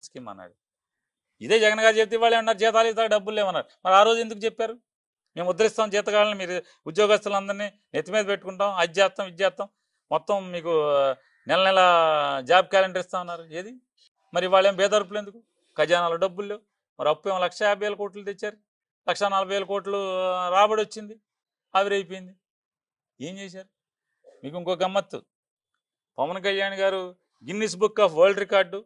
Scheme అన్నాడు. ఇదే జగన్ గారు చెప్తే వాళ్ళు ఏమన్నారు, జీతాలు ఇస్తాక డబ్బులు లేవన్నారు. మరి ఆ రోజు ఎందుకు చెప్పారు? మేము ముద్రిస్తాం జీతగాళ్ళని, మీరు ఉద్యోగస్తులందరినీ నెత్తి మీద పెట్టుకుంటాం, అది చేస్తాం ఇది చేస్తాం, మొత్తం మీకు నెల నెల జాబ్ క్యాలెండర్ ఇస్తా ఉన్నారు. ఏది మరి వాళ్ళు ఏం బేదరుపులు ఎందుకు? ఖజానాలో డబ్బులు లేవు. మరి అప్పు ఏమో 1,50,000 కోట్లు తెచ్చారు, 1,40,000 కోట్లు రాబడి వచ్చింది, ఆవిరైపోయింది. ఏం చేశారు? మీకు ఇంకో గమ్మత్తు, పవన్ కళ్యాణ్ గారు Guinness book of world record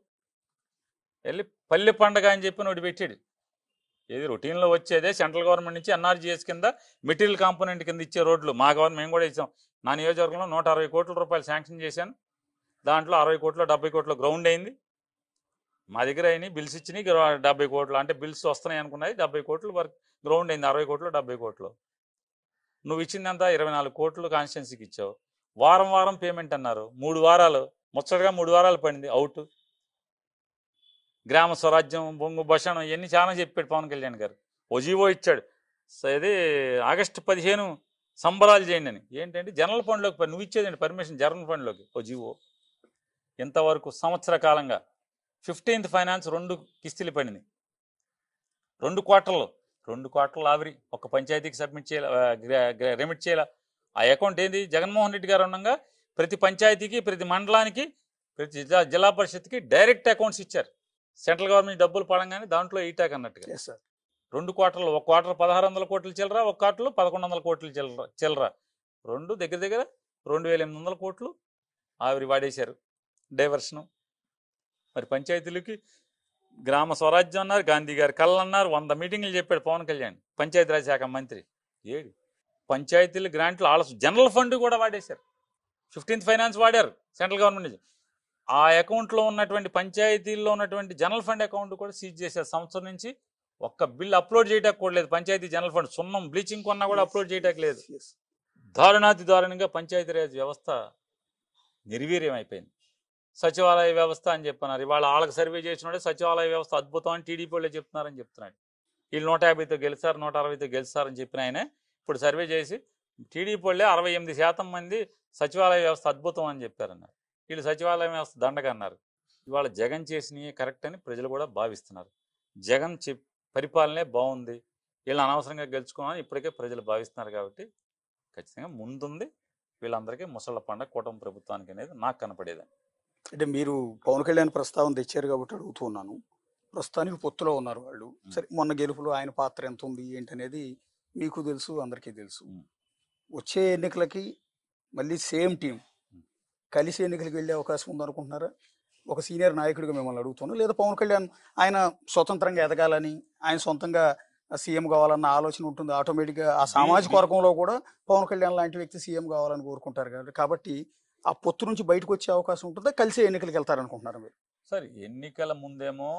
వెళ్ళి పల్లె పండగ అని చెప్పి నోటి పెట్టాడు. ఏది రొటీన్లో వచ్చేదే సెంట్రల్ గవర్నమెంట్ నుంచి ఎన్ఆర్జీఎస్ కింద మెటీరియల్ కాంపోనెంట్ కింద ఇచ్చే రోడ్లు. మా గవర్నమెంట్ మేము కూడా ఇచ్చాం. నా నియోజకవర్గంలో 160 కోట్ల రూపాయలు శాంక్షన్ చేశాను. దాంట్లో 60 కోట్లు 70 కోట్ల గ్రౌండ్ అయింది. మా దగ్గర అయినాయి బిల్స్ ఇచ్చినాయి 70 కోట్లు, అంటే బిల్స్ వస్తున్నాయి అనుకున్నాయి. 70 కోట్లు వరకు గ్రౌండ్ అయింది. 60 కోట్లు 70 కోట్లు. నువ్వు ఇచ్చిందంతా 24 కోట్లు కాన్స్టిట్యున్సీకి ఇచ్చావు. వారం వారం పేమెంట్ అన్నారు. 3 వారాలు ముచ్చటగా 3 వారాలు పడింది అవుట్. గ్రామ స్వరాజ్యం, బొంగు భషణం ఇవన్నీ చాలా చెప్పాడు పవన్ కళ్యాణ్ గారు. ఓ జీవో ఇచ్చాడు, ఇది ఆగస్టు 15 సంబరాలు చేయండి అని. ఏంటంటే జనరల్ ఫండ్లోకి నువ్వు ఇచ్చేదండి పర్మిషన్, జనరల్ ఫండ్లోకి ఓ జీవో. ఇంతవరకు సంవత్సర కాలంగా 15th ఫైనాన్స్ 2 కిస్తీలు పడింది, 2 క్వార్టర్లు ఆవిరి. ఒక పంచాయతీకి సబ్మిట్ చేయాలి, రెమిట్ చేయాలి. ఆ అకౌంట్ ఏంది? జగన్మోహన్ రెడ్డి గారు ఉండగా ప్రతి పంచాయతీకి, ప్రతి మండలానికి, ప్రతి జిల్లా పరిషత్కి డైరెక్ట్ అకౌంట్స్ ఇచ్చారు. సెంట్రల్ గవర్నమెంట్ డబ్బులు పడంగానే దాంట్లో ఈటాక్ అన్నట్టుగా 2 క్వార్టర్లు, ఒక క్వార్టర్ 1,600 కోట్లు చిల్లరా, ఒక క్వార్టర్లు 1,100 కోట్లు చిల్లరా, రెండు దగ్గర దగ్గర 2,800 కోట్లు ఆవిరి వాడేశారు డైవర్షను. మరి పంచాయతీలకి గ్రామ స్వరాజ్యం అన్నారు, గాంధీ గారి కళ్ళు అన్నారు, 100 మీటింగ్లు చెప్పాడు పవన్ కళ్యాణ్, పంచాయతీరాజ్ శాఖ మంత్రి. ఏడు పంచాయతీలు గ్రాంట్లు వాళ్ళ జనరల్ ఫండ్ కూడా వాడేశారు. 15th ఫైనాన్స్ వాడారు సెంట్రల్ గవర్నమెంట్ నుంచి. ఆ అకౌంట్లో ఉన్నటువంటి పంచాయతీల్లో ఉన్నటువంటి జనరల్ ఫండ్ అకౌంట్ కూడా సీజ్ చేశారు. సంవత్సరం నుంచి ఒక్క బిల్ అప్లోడ్ చేయడానికి కూడా లేదు. పంచాయతీ జనరల్ ఫండ్ సున్నం బ్లీచింగ్ కొన్నా కూడా అప్లోడ్ చేయడానికి లేదు. దారుణాతి దారుణంగా పంచాయతీరాజ్ వ్యవస్థ నిర్వీర్యం అయిపోయింది. సచివాలయ వ్యవస్థ అని చెప్పన్నారు. ఇవాళ వాళ్ళకి సర్వే చేసినోడే సచివాలయ వ్యవస్థ అద్భుతం అని టీడీపీ వాళ్ళే చెప్తున్నారని చెప్తున్నాడు. వీళ్ళు 150తో గెలిచారు, 160తో గెలిచారని చెప్పిన ఆయన ఇప్పుడు సర్వే చేసి టీడీపీ వాళ్ళే 68% మంది సచివాలయ వ్యవస్థ అద్భుతం అని చెప్పారన్నారు. వీళ్ళు సచివాలయ వ్యవస్థ దండగా అన్నారు. ఇవాళ జగన్ చేసినవి కరెక్ట్ అని ప్రజలు కూడా భావిస్తున్నారు. జగన్ పరిపాలనే బాగుంది, వీళ్ళని అనవసరంగా గెలుచుకున్నామని ఇప్పటికే ప్రజలు భావిస్తున్నారు. కాబట్టి ఖచ్చితంగా ముందుంది వీళ్ళందరికీ ముసళ్ళ పండుగ కూటమి ప్రభుత్వానికి అనేది నాకు కనపడేదని. అంటే మీరు పవన్ కళ్యాణ్ ప్రస్తావన తెచ్చారు కాబట్టి అడుగుతున్నాను. ప్రస్తుతానికి పొత్తులో ఉన్నారు వాళ్ళు. సరే, మొన్న గెలుపులో ఆయన పాత్ర ఎంత ఉంది ఏంటనేది మీకు తెలుసు, అందరికీ తెలుసు. వచ్చే ఎన్నికలకి మళ్ళీ సేమ్ టీం కలిసి ఎన్నికలకు వెళ్ళే అవకాశం ఉందనుకుంటున్నారా? ఒక సీనియర్ నాయకుడిగా మిమ్మల్ని అడుగుతున్నాను. లేదా పవన్ కళ్యాణ్ ఆయన స్వతంత్రంగా ఎదగాలని, ఆయన సొంతంగా సీఎం కావాలన్న ఆలోచన ఉంటుంది ఆటోమేటిక్గా. ఆ సామాజిక వర్గంలో కూడా పవన్ కళ్యాణ్ లాంటి వ్యక్తి సీఎం కావాలని కోరుకుంటారు కాబట్టి ఆ పొత్తు నుంచి బయటకు వచ్చే అవకాశం ఉంటుందా? కలిసి ఎన్నికలకు వెళ్తారనుకుంటున్నారు మీరు? సరే, ఎన్నికల ముందేమో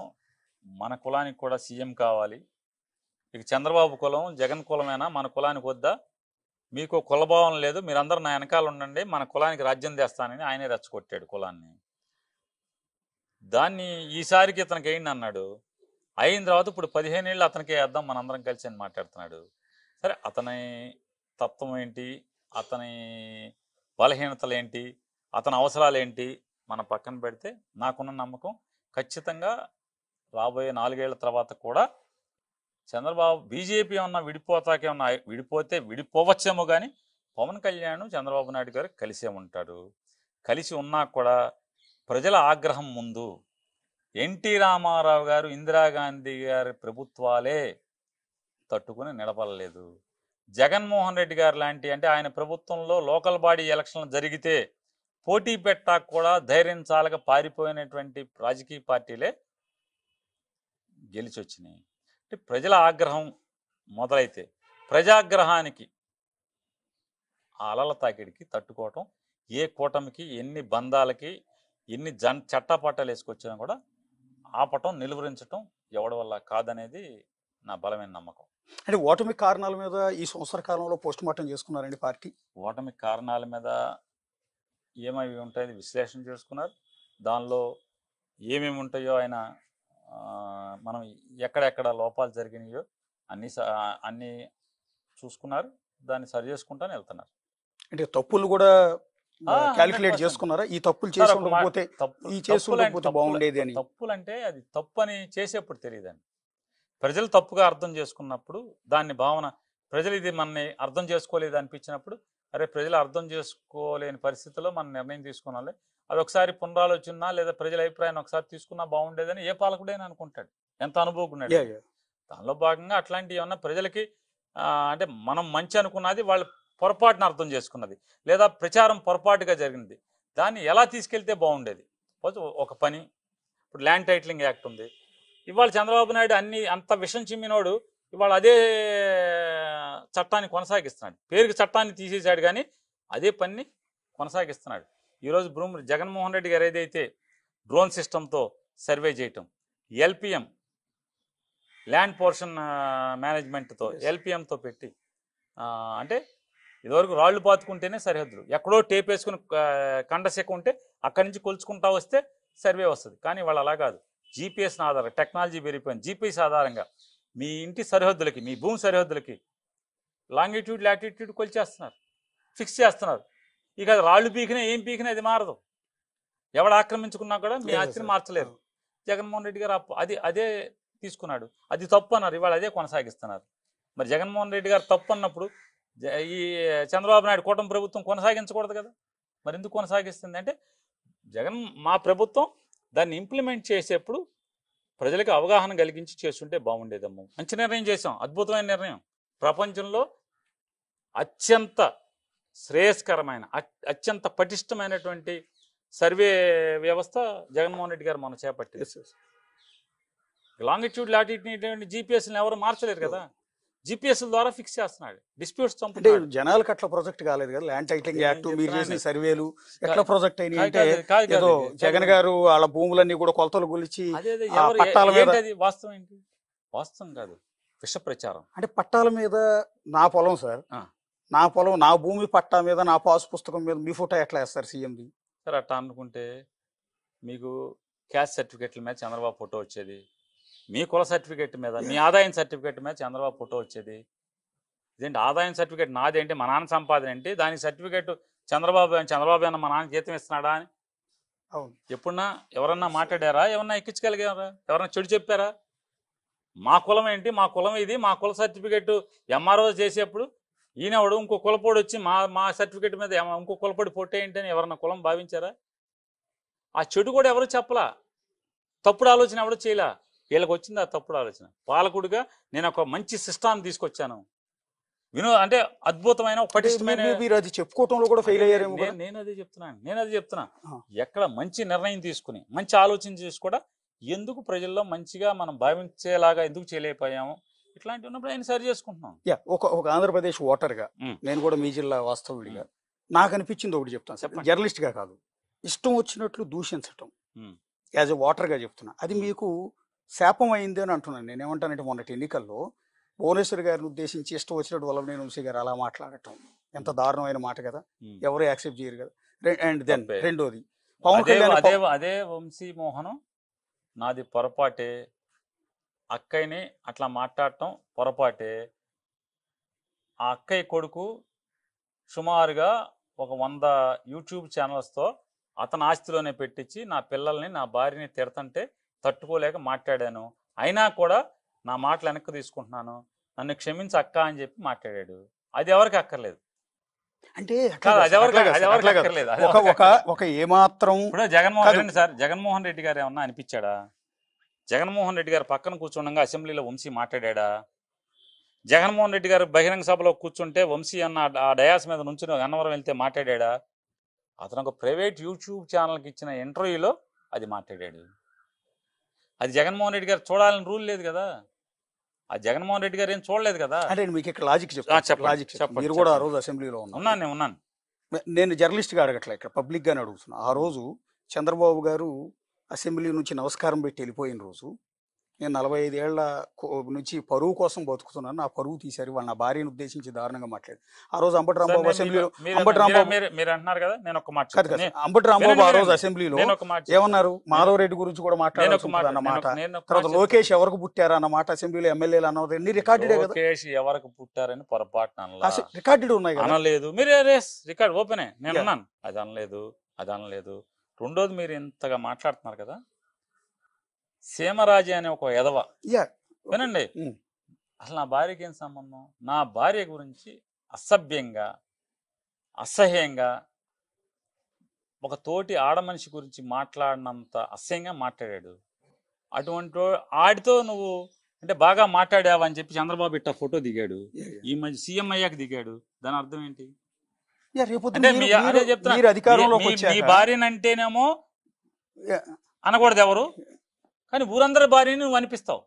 మన కులానికి కూడా సీఎం కావాలి, ఇక చంద్రబాబు కులం జగన్ కులమేనా, మన కులానికి వద్దా, మీకు కులభావం లేదు, మీరందరూ నా వెనకాల ఉండండి, మన కులానికి రాజ్యం తెస్తానని ఆయనే రెచ్చగొట్టాడు కులాన్ని. దాన్ని ఈసారికి ఇతనికి ఏంటి అన్నాడు. అయిన తర్వాత ఇప్పుడు 15 ఏళ్ళు అతనికే వేద్దాం మనందరం కలిసి అని మాట్లాడుతున్నాడు. సరే, అతని తత్వం ఏంటి, అతని బలహీనతలు ఏంటి, అతని అవసరాలు ఏంటి మన పక్కన పెడితే నాకున్న నమ్మకం ఖచ్చితంగా రాబోయే 4 ఏళ్ల తర్వాత కూడా చంద్రబాబు బీజేపీ ఏమన్నా విడిపోతాకేమన్నా విడిపోతే విడిపోవచ్చేమో కానీ పవన్ కళ్యాణ్ చంద్రబాబు నాయుడు గారు కలిసే ఉంటాడు. కలిసి ఉన్నా కూడా ప్రజల ఆగ్రహం ముందు ఎన్టీ రామారావు గారు, ఇందిరాగాంధీ గారి ప్రభుత్వాలే తట్టుకుని నిలబడలేదు. జగన్మోహన్ రెడ్డి గారు లాంటి, అంటే ఆయన ప్రభుత్వంలో లోకల్ బాడీ ఎలక్షన్లు జరిగితే పోటీ పెట్టాక కూడా ధైర్యం చాలక పారిపోయినటువంటి రాజకీయ పార్టీలే గెలిచి వచ్చినాయి. అంటే ప్రజల ఆగ్రహం మొదలైతే ప్రజాగ్రహానికి ఆ అలల తాకిడికి తట్టుకోవటం ఏ కూటమికి, ఎన్ని బంధాలకి, ఎన్ని చట్టపట్టాలు వేసుకొచ్చినా కూడా ఆపటం, నిలువరించటం ఎవడి వల్ల కాదనేది నా బలమైన నమ్మకం. అంటే ఓటమి కారణాల మీద ఈ సంవత్సర కాలంలో పోస్ట్ మార్టం చేసుకున్నారండి పార్టీ? ఓటమి కారణాల మీద ఏమవి ఉంటాయని విశ్లేషణ చేసుకున్నారు. దానిలో ఏమేమి ఉంటాయో ఆయన మనం ఎక్కడెక్కడ లోపాలు జరిగినాయో అన్నీ చూసుకున్నారు. దాన్ని సరి చేసుకుంటానే వెళ్తున్నారు. అంటే తప్పులు కూడా క్యాలిక్యులేట్ 100%. చేసుకున్నారా ఈ తప్పులు సార్ చేసి ఒక ఉండకపోతే తప్పు ఈ చేసి తప్పులు ఉండకపోతే బాగుండేది అని తప్పులు అంటే అది తప్పు అని చేసేప్పుడు తెలియదండి. ప్రజలు తప్పుగా అర్థం చేసుకున్నప్పుడు దాన్ని భావన ప్రజలు ఇది మనని అర్థం చేసుకోలేదు అనిపించినప్పుడు అరే ప్రజలు అర్థం చేసుకోలేని పరిస్థితుల్లో మనం నిర్ణయం తీసుకోవాలి, అది ఒకసారి పునరాలోచన లేదా ప్రజల అభిప్రాయాన్ని ఒకసారి తీసుకున్నా బాగుండేదని ఏ పాలకుడైనా అనుకుంటాడు, ఎంత అనుభవకున్నాడు. Yeah, yeah. దానిలో భాగంగా అట్లాంటివి ఏమన్నా ప్రజలకి అంటే మనం మంచి అనుకున్నది వాళ్ళు పొరపాటున అర్థం చేసుకున్నది లేదా ప్రచారం పొరపాటుగా జరిగింది, దాన్ని ఎలా తీసుకెళ్తే బాగుండేది. ఒక పని ఇప్పుడు ల్యాండ్ టైటిలింగ్ యాక్ట్ ఉంది, ఇవాళ చంద్రబాబు నాయుడు అంత విషం చిమ్మినోడు ఇవాళ అదే చట్టాన్ని కొనసాగిస్తున్నాడు. పేరుకి చట్టాన్ని తీసేశాడు కానీ అదే పని కొనసాగిస్తున్నాడు. ఈరోజు జగన్మోహన్ రెడ్డి గారు ఏదైతే డ్రోన్ సిస్టంతో సర్వే చేయటం, ఎల్పిఎం ల్యాండ్ పోర్షన్ మేనేజ్మెంట్తో ఎల్పిఎంతో పెట్టి అంటే ఇదివరకు రాళ్లు పాతుకుంటేనే సరిహద్దులు, ఎక్కడో టేప్ వేసుకుని కండసెక్క ఉంటే అక్కడి నుంచి కొలుచుకుంటా వస్తే సర్వే వస్తుంది. కానీ వాళ్ళు అలా కాదు, జీపీఎస్ ఆధారంగా టెక్నాలజీ పెరిగిపోయింది, జీపీఎస్ ఆధారంగా మీ ఇంటి సరిహద్దులకి మీ భూమి సరిహద్దులకి లాంగిట్యూడ్ లాటిట్యూడ్ కొలిచేస్తున్నారు, ఫిక్స్ చేస్తున్నారు. ఇక అది రాళ్ళు పీకినా ఏం పీకినా అది మారదు, ఎవడు ఆక్రమించుకున్నా కూడా మీ ఆస్తిని మార్చలేరు. జగన్మోహన్ రెడ్డి గారు అదే తీసుకున్నాడు, అది తప్పు అన్నారు, ఇవాళ అదే కొనసాగిస్తున్నారు. మరి జగన్మోహన్ రెడ్డి గారు తప్పు అన్నప్పుడు ఈ చంద్రబాబు నాయుడు కూటమి ప్రభుత్వం కొనసాగించకూడదు కదా, మరి ఎందుకు కొనసాగిస్తుంది అంటే మా ప్రభుత్వం దాన్ని ఇంప్లిమెంట్ చేసేప్పుడు ప్రజలకు అవగాహన కలిగించి చేస్తుంటే బాగుండేదమ్మా. మంచి నిర్ణయం చేసాం, అద్భుతమైన నిర్ణయం, ప్రపంచంలో అత్యంత శ్రేయస్కరమైన అత్యంత పటిష్టమైనటువంటి సర్వే వ్యవస్థ జగన్మోహన్ రెడ్డి గారు మనం చేపట్టింది. లాంగిట్యూడ్ లాటిట్యూడ్ జీపీఎస్ని ఎవరు మార్చలేరు కదా, జీపీఎస్ ద్వారా ఫిక్స్ చేస్తున్నాడు. డిస్ప్యూట్స్ అంటే జనాలకు అట్లా ప్రొజెక్ట్ కాలేదు కదా ల్యాండ్ టైటిలింగ్ యాక్ట్, మీరు చేసిన సర్వేలు ఎట్లా ప్రొజెక్ట్ అయినాయి అంటే ఏదో జగన్ గారు వాళ్ళ భూములన్నీ కూడా కొలతలు గురించి పట్టాల మీద, వాస్తవం ఏంటి? వాస్తవం కాదు, విష ప్రచారం. అంటే పట్టాల మీద నా పొలం సార్, నా పొలం నా భూమి పట్టా మీద నా పాసు పుస్తకం మీద మీ ఫోటో ఎట్లా వేస్తారు సీఎంది? సార్ అట్లా అనుకుంటే మీకు క్యాస్ట్ సర్టిఫికెట్ల మీద చంద్రబాబు ఫోటో వచ్చేది, మీ కుల సర్టిఫికెట్ మీద మీ ఆదాయం సర్టిఫికెట్ మీద చంద్రబాబు ఫోటో వచ్చేది. ఇదేంటి ఆదాయం సర్టిఫికెట్ నాది ఏంటి, మా నాన్న సంపాదన ఏంటి, దానికి సర్టిఫికెట్ చంద్రబాబు అన్న మా నాన్న జీతం ఇస్తున్నాడా అని అవును ఎప్పుడన్నా ఎవరన్నా మాట్లాడారా, ఏమన్నా ఎక్కించగలిగారా, ఎవరన్నా చెడు చెప్పారా? మా కులం ఏంటి, మా కులం ఇది, మా కుల సర్టిఫికెట్ ఎంఆర్ఓ చేసేప్పుడు ఈయనవాడు ఇంకో కులపోడు వచ్చి మా సర్టిఫికెట్ మీద ఇంకో కులపోడి ఫోటో ఏంటి అని ఎవరన్నా కులం భావించారా? ఆ చెడు కూడా ఎవరు చెప్పలా, తప్పుడు ఆలోచన ఎవరు చేయలా, వీళ్ళకి వచ్చింది ఆ తప్పుడు ఆలోచన. పాలకుడిగా నేను ఒక మంచి సిస్టాన్ని తీసుకొచ్చాను, అంటే అద్భుతమైన పటిష్టమైన, అది చెప్పుకోవటంలో కూడా ఫెయిల్ అయ్యారేమో. నేను అదే చెప్తున్నా ఎక్కడ మంచి నిర్ణయం తీసుకుని మంచి ఆలోచన చేసి కూడా ఎందుకు ప్రజల్లో మంచిగా మనం భావించేలాగా ఎందుకు చేయలేకపోయాము, ఇట్లాంటి ఉన్నప్పుడు ఆయన సరి చేసుకుంటున్నాం. ఒక ఆంధ్రప్రదేశ్ ఓటర్గా నేను కూడా మీ జిల్లా వాస్తవుడిగా నాకు అనిపించింది ఒకటి చెప్తాను సార్, జర్నలిస్ట్గా కాదు, ఇష్టం వచ్చినట్లు దూషించటం యాజ్ ఎ ఓటర్గా చెప్తున్నా, అది మీకు శాపం అయింది అని అంటున్నాను. నేను ఏమంటానంటే మొన్నటి ఎన్నికల్లో భువనేశ్వర్ గారిని ఉద్దేశించి ఇష్టం వచ్చినట్టు వల్లభనేని వంశీ గారు అలా మాట్లాడటం ఎంత దారుణమైన మాట కదా, ఎవరు యాక్సెప్ట్ చేయరు కదా. అండ్ దెన్ రెండోది పవన్ కళ్యాణ్, అదే వంశీ మోహనం నాది పొరపాటే, అక్కయ్యని అట్లా మాట్లాడటం పొరపాటే. ఆ అక్కయ్య కొడుకు సుమారుగా ఒక 100 యూట్యూబ్ ఛానల్స్తో అతని ఆస్తిలోనే పెట్టించి నా పిల్లల్ని నా భార్యని తిడతంటే తట్టుకోలేక మాట్లాడాను, అయినా కూడా నా మాటలు వెనక్కి తీసుకుంటున్నాను, నన్ను క్షమించి అక్క అని చెప్పి మాట్లాడాడు. అది ఎవరికి అక్కర్లేదు, అంటే ఏమాత్రం ఇప్పుడు జగన్మోహన్ రెడ్డి గారు ఏమన్నా అనిపించాడా? జగన్మోహన్ రెడ్డి గారు పక్కన కూర్చుండగా అసెంబ్లీలో వంశీ మాట్లాడా? జగన్మోహన్ రెడ్డి గారు బహిరంగ సభలో కూర్చుంటే వంశీ అన్న ఆ డయాస్ మీద నుంచి అన్నవరం వెళ్తే మాట్లాడా? అతను ఒక ప్రైవేట్ యూట్యూబ్ ఛానల్కి ఇచ్చిన ఇంటర్వ్యూలో అది మాట్లాడాడు. అది జగన్మోహన్ రెడ్డి గారు చూడాలని రూల్ లేదు కదా, ఆ జగన్మోహన్ రెడ్డి గారు ఏం చూడలేదు కదా. అంటే మీకు ఇక్కడ లాజిక్ చెప్పండి, మీరు కూడా ఆ రోజు అసెంబ్లీలో ఉన్నాను. నేను జర్నలిస్ట్గా అడగట్లే, ఇక్కడ పబ్లిక్గానే అడుగుతున్నా. ఆ రోజు చంద్రబాబు గారు అసెంబ్లీ నుంచి నమస్కారం పెట్టి వెళ్ళిపోయిన రోజు నేను 45 ఏళ్ల నుంచి పరువు కోసం బతుకుతున్నాను. నా పరువు తీశారు. వాళ్ళు నా భార్యను ఉద్దేశించి దారుణంగా మాట్లాడారు. ఆ రోజు అంబటి సార్ రాంబాబు నేను అసెంబ్లీలో మీరు అంబటి మీరు రాంబాబు మీరు మీరు అంటున్నారు కదా, నేను ఒక మాట కాదు చెప్తాను. కదా అంబటి రాంబాబు వినండి ఆ రోజు వినండి అసెంబ్లీలో నేను ఒక మాట చెప్తాను. ఏమన్నారు? మాధవరెడ్డి గురించి కూడా నేను మాట్లాడాల్సి ఒక ఉంటుంది మాట అన్నమాట. నేను ఒక మాట తర్వాత చెప్తాను. లోకేష్ ఎవరికి పుట్టారు అన్నమాట అసెంబ్లీలో ఎమ్మెల్యేలు అన్నది అన్ని రికార్డెడే కదా. లోకేష్ ఎవరికి పుట్టారని పొరపాటున అనలా, రికార్డెడ్ ఉన్నాయి కదా. అనలేదు. మీరే రేస్ రికార్డ్ ఓపెనే, నేను Yeah. అన్నాను అది అనలేదు, అది అనలేదు. రెండోది మీరు ఇంతగా మాట్లాడుతున్నారు కదా, సీమరాజు అనే ఒక ఎదవ, యా వినండి, ఉమ్. అసలు నా భార్యకి ఏం సంబంధం? నా భార్య గురించి అసభ్యంగా అసహ్యంగా ఒక తోటి ఆడ మనిషి గురించి మాట్లాడినంత అసహ్యంగా మాట్లాడాడు. అటువంటి ఆడితో నువ్వు అంటే బాగా మాట్లాడావు అని చెప్పి చంద్రబాబు ఇట్ట ఫోటో దిగాడు. ఈ మధ్య సీఎం అయ్యాక దిగాడు. దాని అర్థం ఏంటి? యా, రేపొద్దు అంటే అదే మీరు చెప్తున్నా, అధికారంలోకి మీ వచ్చాక భార్యని అంటేనేమో యా, అనకూడదు ఎవరు, కానీ ఊరందరి భార్యని నువ్వు అనిపిస్తావు.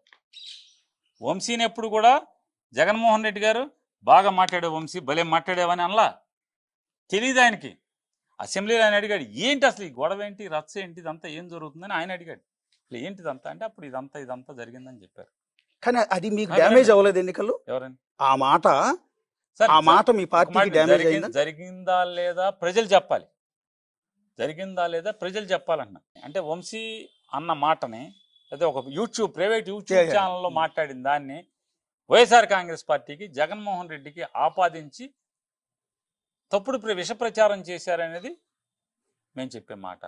వంశీని ఎప్పుడు కూడా జగన్మోహన్ రెడ్డి గారు బాగా మాట్లాడే వంశీ భలే మాట్లాడేవని అనలా, తెలియదు ఆయనకి. అసెంబ్లీలో ఆయన అడిగాడు, ఏంటి అసలు ఈ గొడవ ఏంటి, రచ్చ ఏంటి, ఇదంతా ఏం జరుగుతుందని ఆయన అడిగాడు. అసలు ఏంటిదంతా అంటే అప్పుడు ఇదంతా జరిగిందని చెప్పారు. కానీ అది మీకు ఆ, డ్యామేజ్ అవ్వలేదు ఎన్నికల్లో? ఎవరని ఆ మాట సార్ ఆ మాట మీ పార్టీకి డ్యామేజ్ అయిందా? జరిగిందా లేదా ప్రజలు చెప్పాలి, జరిగిందా లేదా ప్రజలు చెప్పాలన్న. అంటే వంశీ అన్న మాటని అదే ఒక ప్రైవేట్ యూట్యూబ్ Yeah. ఛానల్లో మాట్లాడిన దాన్ని వైఎస్ఆర్ కాంగ్రెస్ పార్టీకి జగన్మోహన్ రెడ్డికి ఆపాదించి తప్పుడు విష ప్రచారం చేశారనేది మేము చెప్పే మాట.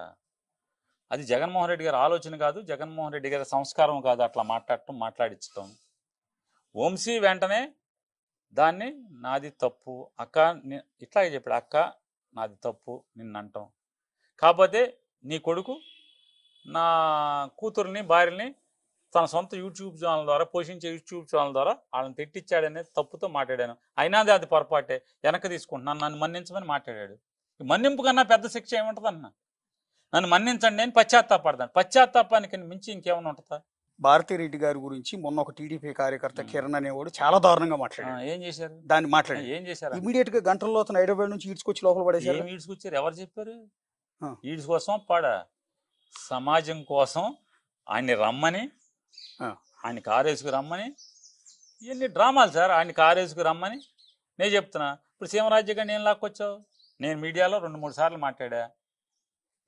అది జగన్మోహన్ రెడ్డి గారి ఆలోచన కాదు, జగన్మోహన్ రెడ్డి గారి సంస్కారం కాదు అట్లా మాట్లాడించడం. వంశీ వెంటనే దాన్ని నాది తప్పు అక్క, ఇట్లాగే చెప్పాడు, అక్క నాది తప్పు నిన్నంటాం, కాకపోతే నీ కొడుకు నా కూతుర్ని భార్యని తన సొంత యూట్యూబ్ ఛానల్ ద్వారా పోషించే యూట్యూబ్ ఛానల్ ద్వారా వాళ్ళని తిట్టించాడనేది తప్పుతో మాట్లాడాను. అయినా అది పొరపాటే, వెనక్కి తీసుకుంటున్నాను, నన్ను మన్నించమని మాట్లాడాడు. మన్నింపు కన్నా పెద్ద శిక్ష ఏముంటుందన్న? నన్ను మన్నించండి నేను పశ్చాత్తాపడతాను. పశ్చాత్తాపానికి మించి ఇంకేమైనా ఉంటుందా? భారతిరెడ్డి గారి గురించి మొన్న ఒక టీడీపీ కార్యకర్త కిరణ్ అనేవాడు చాలా దారుణంగా మాట్లాడాడు. ఏం చేశారు? దాన్ని మాట్లాడి ఏం చేశారు? ఇమీడియట్ గా గంటల్లో అతను హైదరాబాద్ నుంచి ఈడ్చుకొచ్చి లోపల పడేశారు. ఏం ఈడ్చుకొచ్చారు? ఎవరు చెప్పారు? ఆ. ఈడ్స్ కోసం సమాజం కోసం ఆయన్ని రమ్మని, ఆ. ఆయన కారేసుకు రమ్మని, ఇవన్నీ డ్రామాలు సార్. ఆయన కారేసుకు రమ్మని నేను చెప్తున్నా. ఇప్పుడు సీమరాజ్య గారిని ఏం లాక్కొచ్చావు? నేను మీడియాలో 2-3 సార్లు మాట్లాడా.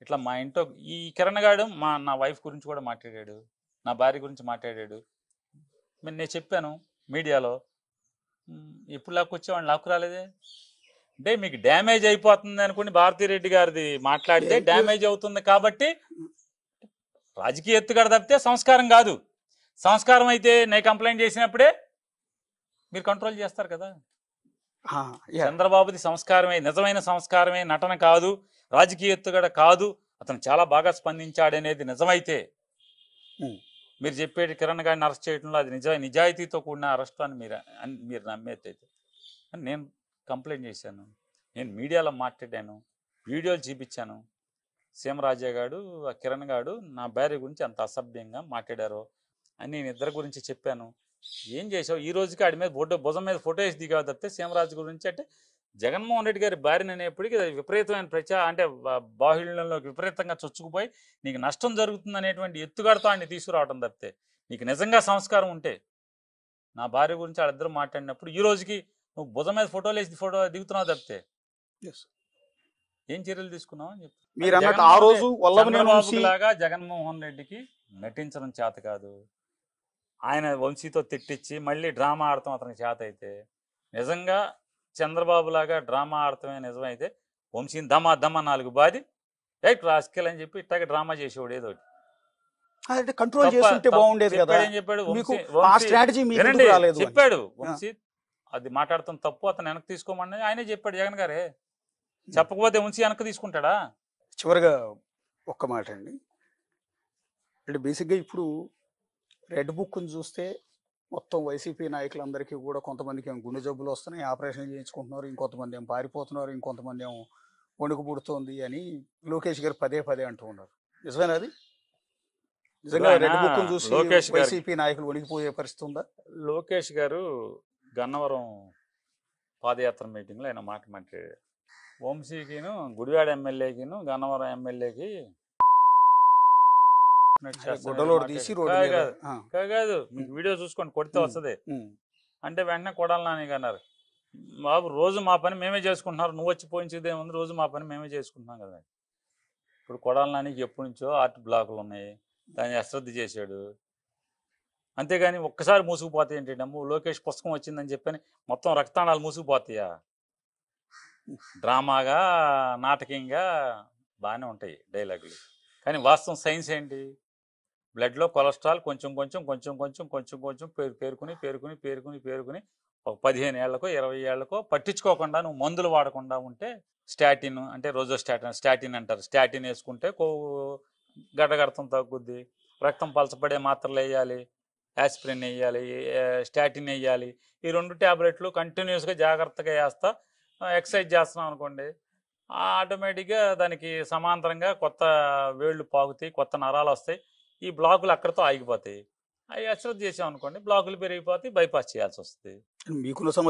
ఇట్లా మా ఇంట్లో ఈ కిరణ్ గాడు నా వైఫ్ గురించి కూడా మాట్లాడాడు, నా భార్య గురించి మాట్లాడాడు. నేను చెప్పాను మీడియాలో. ఎప్పుడు లాక్కొచ్చావాడిని? లాక్కు రాలేదే. అంటే మీకు డ్యామేజ్ అయిపోతుంది అనుకుని భారతిరెడ్డి గారిది మాట్లాడితే డ్యామేజ్ అవుతుంది కాబట్టి రాజకీయ ఎత్తుగడ తప్పితే సంస్కారం కాదు. సంస్కారం అయితే నేను కంప్లైంట్ చేసినప్పుడే మీరు కంట్రోల్ చేస్తారు కదా. చంద్రబాబుది సంస్కారమే, నిజమైన సంస్కారమే, నటన కాదు, రాజకీయ ఎత్తుగడ కాదు, అతను చాలా బాగా స్పందించాడనేది నిజమైతే, మీరు చెప్పేది కిరణ్ గారిని అరెస్ట్ చేయడంలో అది నిజాయితీతో కూడిన అరెస్ట్ అని మీరు నమ్మేదైతే, నేను కంప్లైంట్ చేశాను, నేను మీడియాలో మాట్లాడాను, వీడియోలు చూపించాను. సీమరాజయ్య గారు ఆ కిరణ్ గారు నా భార్య గురించి అంత అసభ్యంగా మాట్లాడారో అని నేను ఇద్దరి గురించి చెప్పాను. ఏం చేసావు? ఈ రోజుకి ఆడి మీద భుజం మీద ఫోటో వేసి దిగావు తప్పితే సీమరాజు గురించి అంటే జగన్మోహన్ రెడ్డి గారి భార్యని అనేప్పటికీ విపరీతమైన అంటే బాహుళ్యంలోకి విపరీతంగా చొచ్చుకుపోయి నీకు నష్టం జరుగుతుంది అనేటువంటి ఎత్తుగడతో ఆయన్ని తీసుకురావడం తప్పితే, నీకు నిజంగా సంస్కారం ఉంటే నా భార్య గురించి వాళ్ళిద్దరూ మాట్లాడినప్పుడు ఈ రోజుకి నువ్వు భుజం మీద ఫోటోలు వేసి దిగుతున్నావు తప్పితే ఏం చర్యలు తీసుకున్నావు అని చెప్పి. మీరు అన్నట్టు ఆ రోజు లాగా జగన్మోహన్ రెడ్డికి నటించడం చేత కాదు. ఆయన వంశీతో తిట్టించి మళ్ళీ డ్రామా ఆడతాం అతనికి చేత అయితే, నిజంగా చంద్రబాబు లాగా డ్రామా ఆడటమే నిజమైతే వంశీని దమా 4 బాది రైట్ రాసుకెళ్ళి అని చెప్పి ఇట్లాగే డ్రామా చేసేవాడు ఏదో కంట్రోల్ చేస్తుంటే బాగుండేది కదా. ఏం చెప్పాడు చెప్పాడు వంశీ అది మాట్లాడటం తప్పు, అతను వెనక్కి తీసుకోమని ఆయనే చెప్పాడు జగన్ గారే. చెప్పకపోతే వంశీ వెనక్కి తీసుకుంటాడా? చివరిగా ఒక్క మాట అండి, అంటే బేసిక్గా ఇప్పుడు రెడ్ బుక్ని చూస్తే మొత్తం వైసీపీ నాయకులందరికీ కూడా కొంతమందికి ఏమో గుండె జబ్బులు వస్తున్నాయి, ఆపరేషన్ చేయించుకుంటున్నారు, ఇంకొంతమంది ఏమో పారిపోతున్నారు, ఇంకొంతమంది ఏమో వణుకు పుడుతోంది అని లోకేష్ గారు పదే అంటూ ఉన్నారు. నిజమేనా అది? నిజంగా రెడ్ బుక్ని చూసి వైసీపీ నాయకులు వణికిపోయే పరిస్థితి ఉందా? లోకేష్ గారు గన్నవరం పాదయాత్ర మీటింగ్లో ఆయన మాట్లాడారు. వంశీకిను గుడివాడ ఎమ్మెల్యేకిను గన్నవరం ఎమ్మెల్యేకి నెట్ చేస్తాను గుడ్డలోడు మాకే తీసి రోడ్డు కాదు మీద కాదు ఆ, కాదు మీకు వీడియో చూసుకోండి కొడితే ఉమ్, వస్తుంది ఉమ్, అంటే వెంటనే కొడాలి నాని అన్నారు బాబు రోజు మా పని మేమే చేసుకుంటున్నారు నువ్వు వచ్చి పోయించేదేముంది రోజు మా పని మేమే చేసుకుంటున్నాం కదా ఇప్పుడు కొడాలి నానికి ఎప్పటి నుంచో ఆర్ట్ బ్లాకులు ఉన్నాయి దాన్ని అశ్రద్ధ చేశాడు అంతేగాని ఒక్కసారి మూసుకుపోతాయి ఏంటి అమ్ము లోకేష్ పుస్తకం వచ్చిందని చెప్పని మొత్తం రక్తాణాలు మూసుకుపోతాయా డ్రామాగా నాటకీయంగా బాగానే ఉంటాయి డైలాగులు కానీ వాస్తవం సైన్స్ ఏంటి బ్లడ్లో కొలెస్ట్రాల్ కొంచెం కొంచెం కొంచెం కొంచెం కొంచెం కొంచెం పేరుకుని పేరుకుని పేరుకుని పేరుకుని ఒక 15 ఏళ్లకో 20 ఏళ్లకో పట్టించుకోకుండా నువ్వు మందులు వాడకుండా ఉంటే స్టాటిన్ అంటే స్టాటిన్ అంటారు స్టాటిన్ వేసుకుంటే గడ్డగడతం తగ్గుద్ది రక్తం పలచబడే మాత్రలు వేయాలి యాస్పిరిన్ వేయాలి స్టాటిన్ వేయాలి ఈ 2 ట్యాబ్లెట్లు కంటిన్యూస్గా జాగ్రత్తగా వేస్తా ఎక్సర్సైజ్ చేస్తున్నాం అనుకోండి ఆటోమేటిక్గా దానికి సమాంతరంగా కొత్త వేళ్ళు పాకుతాయి కొత్త నరాలు వస్తాయి ఈ బ్లాకులు అక్కడితో ఆగిపోతాయి అవి అశ్రద్ధ చేసాం అనుకోండి బ్లాకులు పెరిగిపోతాయి బైపాస్ చేయాల్సి వస్తుంది మీకున్న సమాచారం